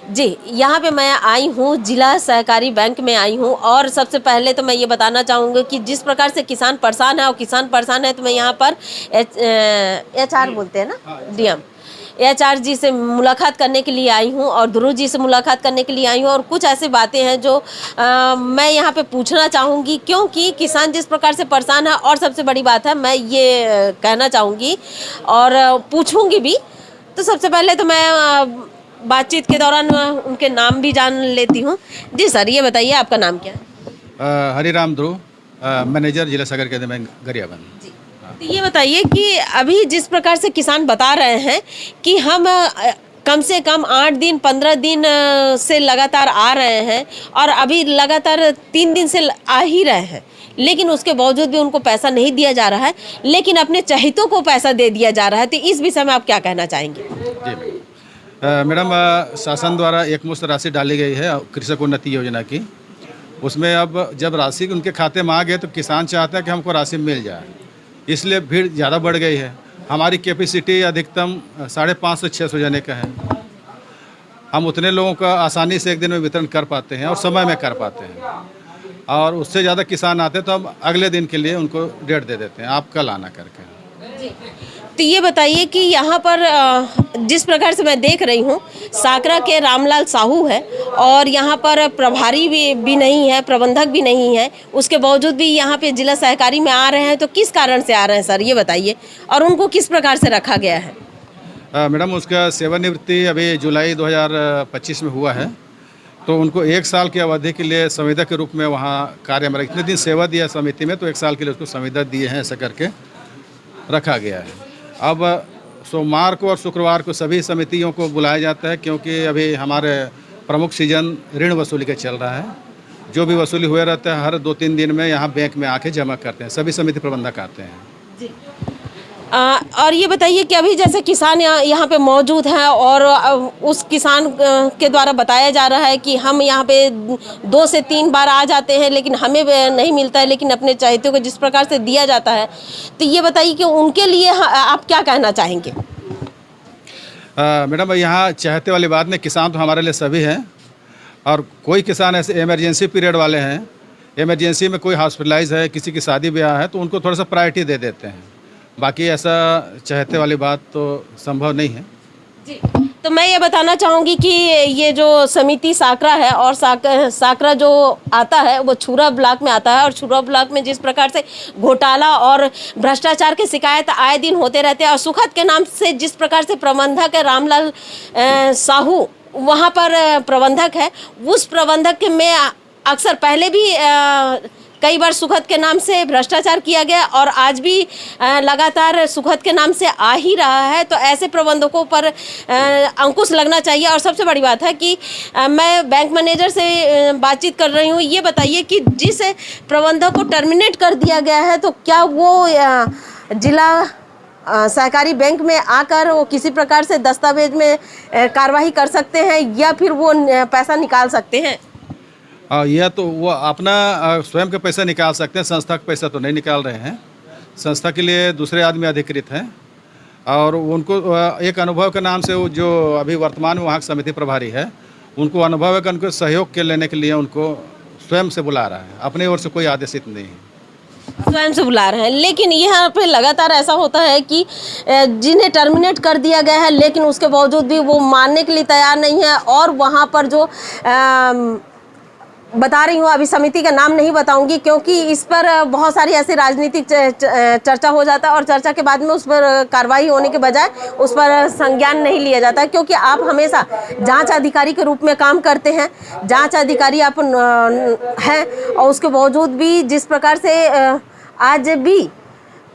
जी, यहाँ पे मैं आई हूँ, जिला सहकारी बैंक में आई हूँ और सबसे पहले तो मैं ये बताना चाहूँगी कि जिस प्रकार से किसान परेशान है और किसान परेशान है तो मैं यहाँ पर एचआर बोलते हैं ना, डीएम एचआर जी से मुलाकात करने के लिए आई हूँ और ध्रुव जी से मुलाकात करने के लिए आई हूँ और कुछ ऐसी बातें हैं जो मैं यहाँ पे पूछना चाहूँगी, क्योंकि किसान जिस प्रकार से परेशान है और सबसे बड़ी बात है मैं ये कहना चाहूँगी और पूछूँगी भी। तो सबसे पहले तो मैं बातचीत के दौरान उनके नाम भी जान लेती हूँ। जी सर, ये बताइए आपका नाम क्या है? हरिराम ध्रुव, मैनेजर जिला सागर केंद्र बैंक गरियाबंद। जी, तो ये बताइए कि अभी जिस प्रकार से किसान बता रहे हैं कि हम कम से कम 8 दिन 15 दिन से लगातार आ रहे हैं और अभी लगातार 3 दिन से आ ही रहे हैं, लेकिन उसके बावजूद भी उनको पैसा नहीं दिया जा रहा है, लेकिन अपने चहेतों को पैसा दे दिया जा रहा है। तो इस विषय में आप क्या कहना चाहेंगे? जी मैडम, शासन द्वारा एकमुश्त राशि डाली गई है कृषक उन्नति योजना की। उसमें अब जब राशि उनके खाते में आ गए तो किसान चाहते हैं कि हमको राशि मिल जाए, इसलिए भीड़ ज़्यादा बढ़ गई है। हमारी कैपेसिटी अधिकतम 550 से 600 जने का है। हम उतने लोगों का आसानी से एक दिन में वितरण कर पाते हैं और समय में कर पाते हैं, और उससे ज़्यादा किसान आते हैं तो हम अगले दिन के लिए उनको डेट दे देते हैं, आप कल आना करके। तो ये बताइए कि यहाँ पर जिस प्रकार से मैं देख रही हूँ, साकरा के रामलाल साहू है और यहाँ पर प्रभारी भी नहीं है, प्रबंधक भी नहीं है, उसके बावजूद भी यहाँ पे जिला सहकारी में आ रहे हैं। तो किस कारण से आ रहे हैं सर, ये बताइए, और उनको किस प्रकार से रखा गया है? मैडम, उसका सेवानिवृत्ति अभी जुलाई 2025 में हुआ है, तो उनको 1 साल की अवधि के लिए संविदा के रूप में वहाँ कार्य में इतने दिन सेवा दिया समिति में, तो 1 साल के लिए उसको संविदा दिए हैं, ऐसा करके रखा गया है। अब सोमवार को और शुक्रवार को सभी समितियों को बुलाया जाता है, क्योंकि अभी हमारे प्रमुख सीजन ऋण वसूली का चल रहा है। जो भी वसूली हुए रहता है हर 2-3 दिन में यहाँ बैंक में आके जमा करते हैं, सभी समिति प्रबंधक आते हैं। जी। और ये बताइए कि अभी जैसे किसान यहाँ पे मौजूद हैं और उस किसान के द्वारा बताया जा रहा है कि हम यहाँ पे 2 से 3 बार आ जाते हैं लेकिन हमें नहीं मिलता है, लेकिन अपने चाहते को जिस प्रकार से दिया जाता है। तो ये बताइए कि उनके लिए आप क्या कहना चाहेंगे? मैडम, यहाँ चाहते वाली बात नहीं, किसान तो हमारे लिए सभी हैं, और कोई किसान ऐसे इमरजेंसी पीरियड वाले हैं, इमरजेंसी में कोई हॉस्पिटलाइज है, किसी की शादी ब्याह है, तो उनको थोड़ा सा प्रायोरिटी दे देते हैं। बाकी ऐसा चाहते वाली बात तो संभव नहीं है। जी, तो मैं ये बताना चाहूँगी कि ये जो समिति साकरा है और साकरा जो आता है वो छुरा ब्लॉक में आता है, और छुरा ब्लॉक में जिस प्रकार से घोटाला और भ्रष्टाचार की शिकायत आए दिन होते रहते हैं, और सुखद के नाम से जिस प्रकार से प्रबंधक है रामलाल साहू वहाँ पर प्रबंधक है, उस प्रबंधक में अक्सर पहले भी कई बार सुखद के नाम से भ्रष्टाचार किया गया और आज भी लगातार सुखद के नाम से आ ही रहा है। तो ऐसे प्रबंधकों पर अंकुश लगना चाहिए। और सबसे बड़ी बात है कि मैं बैंक मैनेजर से बातचीत कर रही हूँ, ये बताइए कि जिस प्रबंधक को टर्मिनेट कर दिया गया है तो क्या वो जिला सहकारी बैंक में आकर वो किसी प्रकार से दस्तावेज में कार्रवाई कर सकते हैं या फिर वो पैसा निकाल सकते हैं? यह तो वो अपना स्वयं का पैसा निकाल सकते हैं, संस्था का पैसा तो नहीं निकाल रहे हैं। संस्था के लिए दूसरे आदमी अधिकृत हैं, और उनको एक अनुभव के नाम से वो जो अभी वर्तमान में वहाँ की समिति प्रभारी है, उनको अनुभव है, उनको सहयोग के लेने के लिए उनको स्वयं से बुला रहा है, अपनी ओर से कोई आदेशित नहीं है। स्वयं से बुला रहे हैं, लेकिन यहाँ पे लगातार ऐसा होता है कि जिन्हें टर्मिनेट कर दिया गया है लेकिन उसके बावजूद भी वो मानने के लिए तैयार नहीं है, और वहाँ पर जो बता रही हूँ, अभी समिति का नाम नहीं बताऊंगी क्योंकि इस पर बहुत सारी ऐसी राजनीतिक चर्चा हो जाता है और चर्चा के बाद में उस पर कार्रवाई होने के बजाय उस पर संज्ञान नहीं लिया जाता, क्योंकि आप हमेशा जांच अधिकारी के रूप में काम करते हैं, जांच अधिकारी आप हैं, और उसके बावजूद भी जिस प्रकार से आज भी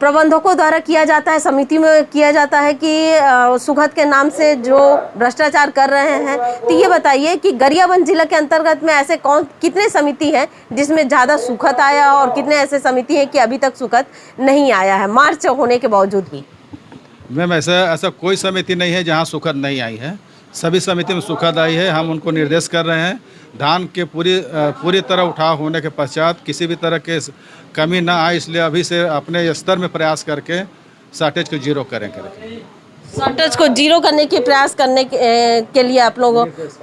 प्रबंधकों द्वारा किया जाता है, समिति में किया जाता है कि सुखद के नाम से जो भ्रष्टाचार कर रहे हैं। तो ये बताइए कि गरियाबंद जिला के अंतर्गत में ऐसे कितने समिति हैं जिसमें ज़्यादा सुखद आया और कितने ऐसे समिति हैं कि अभी तक सुखद नहीं आया है, मार्च होने के बावजूद भी? मैम, ऐसा कोई समिति नहीं है जहाँ सुखद नहीं आई है, सभी समिति में सुखद आई है। हम उनको निर्देश कर रहे हैं, धान के पूरी तरह उठाव होने के पश्चात किसी भी तरह के कमी ना आए, इसलिए अभी से अपने स्तर में प्रयास करके शॉर्टेज को जीरो करें करके। शॉर्टेज को जीरो करने के प्रयास करने के लिए आप लोग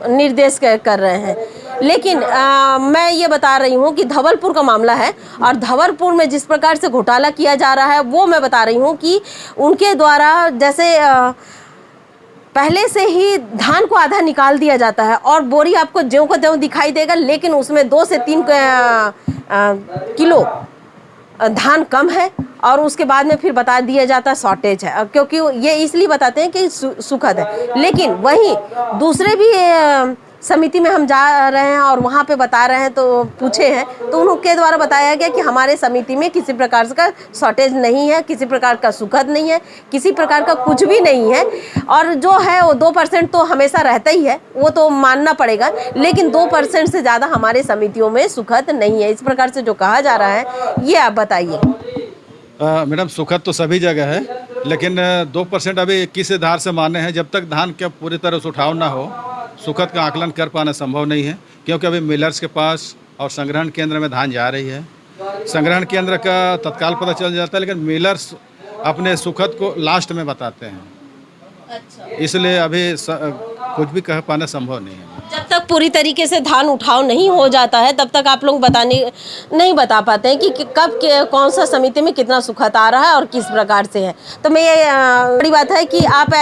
निर्देश कर रहे हैं। लेकिन मैं ये बता रही हूँ कि धवलपुर का मामला है और धवलपुर में जिस प्रकार से घोटाला किया जा रहा है वो मैं बता रही हूँ कि उनके द्वारा जैसे पहले से ही धान को आधा निकाल दिया जाता है और बोरी आपको ज्यों का त्यों दिखाई देगा, लेकिन उसमें 2 से 3 किलो धान कम है और उसके बाद में फिर बता दिया जाता है शॉर्टेज है, क्योंकि ये इसलिए बताते हैं कि सुखद है। लेकिन वहीं दूसरे भी समिति में हम जा रहे हैं और वहाँ पे बता रहे हैं तो पूछे हैं तो उनके द्वारा बताया गया कि हमारे समिति में किसी प्रकार का शॉर्टेज नहीं है, किसी प्रकार का सुखद नहीं है, किसी प्रकार का कुछ भी नहीं है। और जो है वो 2% तो हमेशा रहता ही है, वो तो मानना पड़ेगा, लेकिन 2% से ज़्यादा हमारे समितियों में सुखद नहीं है, इस प्रकार से जो कहा जा रहा है ये आप बताइए। मैडम सुखद तो सभी जगह है, लेकिन 2% अभी किस आधार से माने हैं? जब तक धान का पूरी तरह से उठाव ना हो सुखद का आकलन कर पाना संभव नहीं है, क्योंकि अभी मिलर्स के पास और संग्रहण केंद्र में धान जा रही है। संग्रहण केंद्र का तत्काल पता चल जाता है, लेकिन मिलर्स अपने सुखद को लास्ट में बताते हैं। अच्छा। इसलिए अभी कुछ भी कह पाना संभव नहीं है। जब तक पूरी तरीके से धान उठाव नहीं हो जाता है तब तक आप लोग नहीं बता पाते हैं कि कब कौन सा समिति में कितना सुखद आ रहा है और किस प्रकार से है। तो मैं ये बड़ी बात है कि आप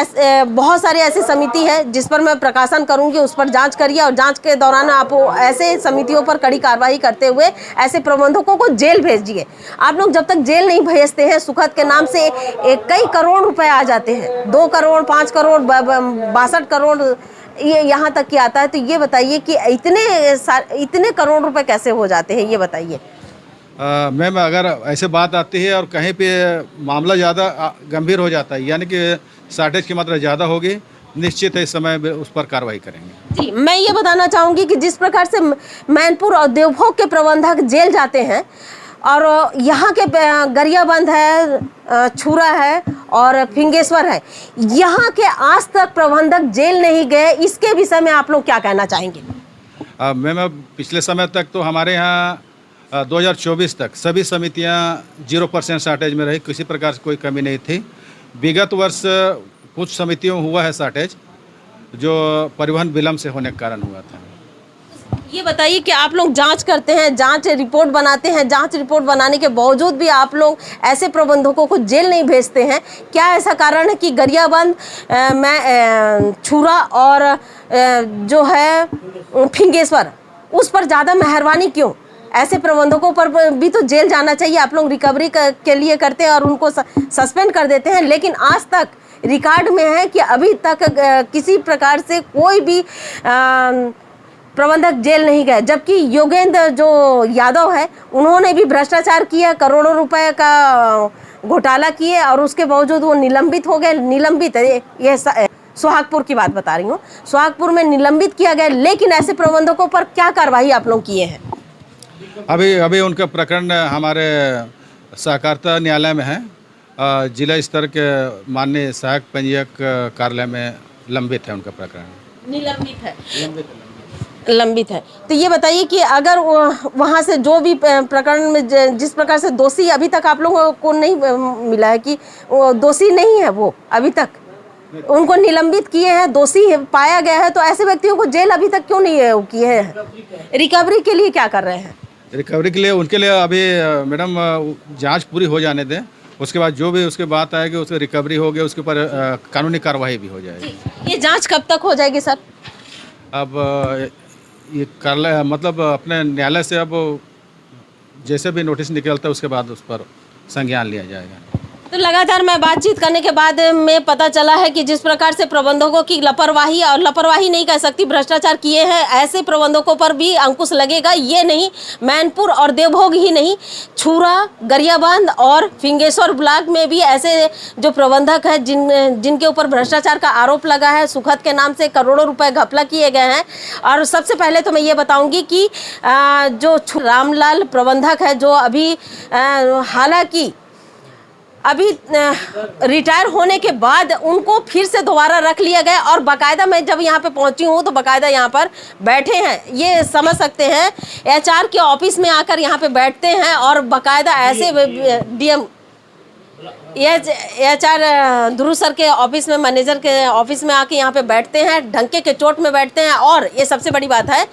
बहुत सारे ऐसी समिति है जिस पर मैं प्रकाशन करूंगी, उस पर जांच करिए और जांच के दौरान आप ऐसे समितियों पर कड़ी कार्रवाई करते हुए ऐसे प्रबंधकों को जेल भेजिए। आप लोग जब तक जेल नहीं भेजते हैं, सुखद के नाम से कई करोड़ रुपए आ जाते हैं, 2 करोड़ 5 करोड़ 62 करोड़ ये यहाँ तक कि आता है। तो ये बताइए कि इतने करोड़ रुपए कैसे हो जाते हैं, ये बताइए। मैम अगर ऐसे बात आती है और कहीं पे मामला ज़्यादा गंभीर हो जाता है, यानी कि शॉर्टेज की मात्रा ज़्यादा होगी, निश्चित है इस समय उस पर कार्रवाई करेंगे। जी, मैं ये बताना चाहूँगी कि जिस प्रकार से मैनपुर और देवभोग के प्रबंधक जेल जाते हैं और यहाँ के गरियाबंद है, छुरा है और फिंगेश्वर है, यहाँ के आज तक प्रबंधक जेल नहीं गए, इसके विषय में आप लोग क्या कहना चाहेंगे? मैम पिछले समय तक तो हमारे यहाँ 2024 तक सभी समितियाँ 0% शॉर्टेज में रही, किसी प्रकार से कोई कमी नहीं थी। विगत वर्ष कुछ समितियों हुआ है शॉर्टेज, जो परिवहन विलम्ब से होने के कारण हुआ था। ये बताइए कि आप लोग जांच करते हैं, जांच रिपोर्ट बनाते हैं, जांच रिपोर्ट बनाने के बावजूद भी आप लोग ऐसे प्रबंधकों को जेल नहीं भेजते हैं, क्या ऐसा कारण है कि गरियाबंद छुरा और जो है फिंगेश्वर उस पर ज़्यादा मेहरबानी क्यों? ऐसे प्रबंधकों पर भी तो जेल जाना चाहिए। आप लोग रिकवरी के लिए करते हैं और उनको सस्पेंड कर देते हैं, लेकिन आज तक रिकॉर्ड में है कि अभी तक किसी प्रकार से कोई भी प्रबंधक जेल नहीं गए। जबकि योगेंद्र जो यादव है उन्होंने भी भ्रष्टाचार किया, करोड़ों रुपए का घोटाला किए और उसके बावजूद वो निलंबित हो गए। निलंबित है, ये सुहागपुर की बात बता रही हूँ, सुहागपुर में निलंबित किया गया, लेकिन ऐसे प्रबंधकों पर क्या कार्रवाई आप लोग किए हैं? अभी उनका प्रकरण हमारे सहकारिता न्यायालय में है, जिला स्तर के माननीय सहायक पंजीयक कार्यालय में लंबित है उनका प्रकरण। लंबित है। तो ये बताइए कि अगर वहाँ से जो भी प्रकरण में जिस प्रकार से दोषी अभी तक आप लोगों को नहीं मिला है कि वो दोषी नहीं है, वो अभी तक उनको निलंबित किए हैं, दोषी पाया गया है, तो ऐसे व्यक्तियों को जेल अभी तक क्यों नहीं किए हैं? रिकवरी के लिए क्या कर रहे हैं? रिकवरी के लिए उनके लिए अभी मैडम जांच पूरी हो जाने दें, उसके बाद जो भी उसके बात आएगी उसकी रिकवरी होगी, उसके ऊपर कानूनी कार्रवाई भी हो जाएगी। ये जांच कब तक हो जाएगी सर? अब ये कार्यालय मतलब अपने न्यायालय से अब जैसे भी नोटिस निकलता है उसके बाद उस पर संज्ञान लिया जाएगा। तो लगातार मैं बातचीत करने के बाद में पता चला है कि जिस प्रकार से प्रबंधकों की लापरवाही, और लापरवाही नहीं कह सकती, भ्रष्टाचार किए हैं, ऐसे प्रबंधकों पर भी अंकुश लगेगा। ये नहीं, मैनपुर और देवभोग ही नहीं, छुरा, गरियाबंद और फिंगेश्वर ब्लॉक में भी ऐसे जो प्रबंधक हैं जिनके ऊपर भ्रष्टाचार का आरोप लगा है, सुखद के नाम से करोड़ों रुपए घपला किए गए हैं। और सबसे पहले तो मैं ये बताऊँगी कि जो रामलाल प्रबंधक है, जो अभी हालांकि अभी रिटायर होने के बाद उनको फिर से दोबारा रख लिया गया, और बाकायदा मैं जब यहाँ पे पहुँची हूँ तो बाकायदा यहाँ पर बैठे हैं, ये समझ सकते हैं, HR के ऑफिस में आकर यहाँ पे बैठते हैं और बाकायदा ऐसे DM HR ध्रुव सर के ऑफिस में, मैनेजर के ऑफिस में आके यहाँ पे बैठते हैं, ढंके के चोट में बैठते हैं। और ये सबसे बड़ी बात है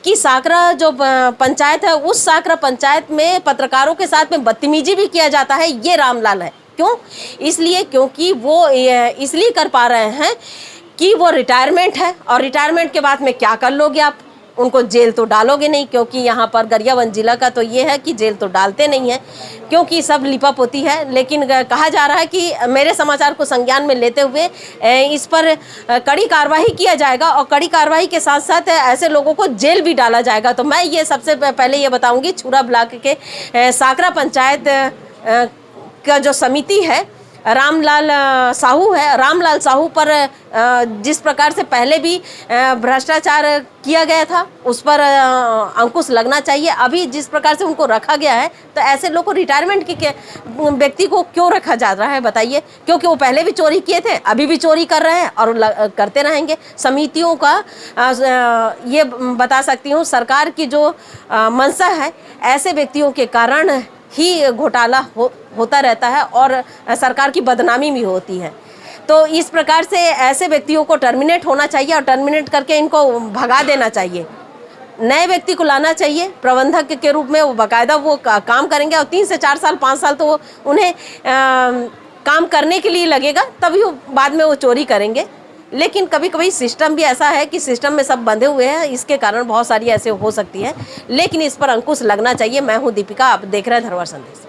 कि साकरा जो पंचायत है, उस साकरा पंचायत में पत्रकारों के साथ में बदतमीजी भी किया जाता है। ये रामलाल है। क्यों? इसलिए क्योंकि वो इसलिए कर पा रहे हैं कि वो रिटायरमेंट है, और रिटायरमेंट के बाद में क्या कर लोगे आप? उनको जेल तो डालोगे नहीं, क्योंकि यहाँ पर गरियाबंद जिला का तो ये है कि जेल तो डालते नहीं हैं, क्योंकि सब लिपापोती है। लेकिन कहा जा रहा है कि मेरे समाचार को संज्ञान में लेते हुए इस पर कड़ी कार्रवाई किया जाएगा, और कड़ी कार्रवाई के साथ साथ ऐसे लोगों को जेल भी डाला जाएगा। तो मैं ये सबसे पहले ये बताऊंगी, छुरा ब्लॉक के साकरा पंचायत का जो समिति है, रामलाल साहू है, रामलाल साहू पर जिस प्रकार से पहले भी भ्रष्टाचार किया गया था, उस पर अंकुश लगना चाहिए। अभी जिस प्रकार से उनको रखा गया है, तो ऐसे लोग को रिटायरमेंट के व्यक्ति को क्यों रखा जा रहा है बताइए? क्योंकि वो पहले भी चोरी किए थे, अभी भी चोरी कर रहे हैं और करते रहेंगे। समितियों का ये बता सकती हूँ, सरकार की जो मंशा है, ऐसे व्यक्तियों के कारण ही घोटाला होता रहता है और सरकार की बदनामी भी होती है। तो इस प्रकार से ऐसे व्यक्तियों को टर्मिनेट होना चाहिए, और टर्मिनेट करके इनको भगा देना चाहिए। नए व्यक्ति को लाना चाहिए प्रबंधक के रूप में। वो बाकायदा वो काम करेंगे, और 3 से 4 साल 5 साल तो उन्हें काम करने के लिए लगेगा, तभी बाद में वो चोरी करेंगे। लेकिन कभी कभी सिस्टम भी ऐसा है कि सिस्टम में सब बंधे हुए हैं, इसके कारण बहुत सारी ऐसे हो सकती है। लेकिन इस पर अंकुश लगना चाहिए। मैं हूँ दीपिका, आप देख रहे हैं धरोहर संदेश।